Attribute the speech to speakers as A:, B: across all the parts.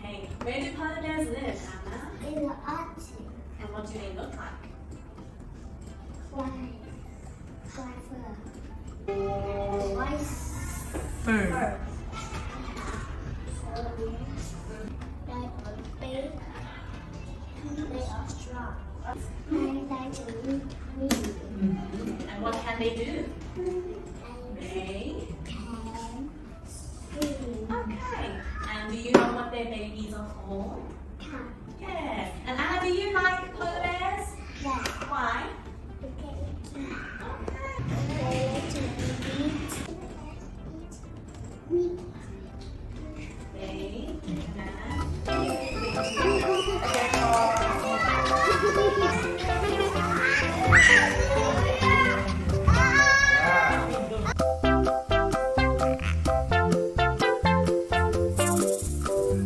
A: Okay, where do polar bears live, Anna?
B: In the Arctic.
A: And what do they look like?
B: Fly fur. Fly
A: Fur.
B: They are big. They are strong. And they can move.
A: And what can they do?
B: And
A: They.
B: can swim.
A: Okay. And do you know what their babies are called?
B: Can.
A: Yes. And Anna, do you like polar bears?
B: Yeah.
A: Why?
B: Okay.
A: Okay.
B: They like to eat meat.
A: They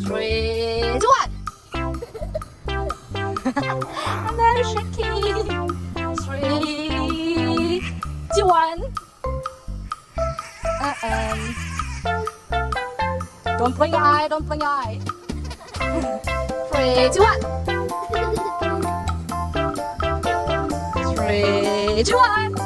C: Three, two, one. And then shaking. Three, two, one. Don't blink your eye, don't blink your eye. Three, two, one. Three, two, one.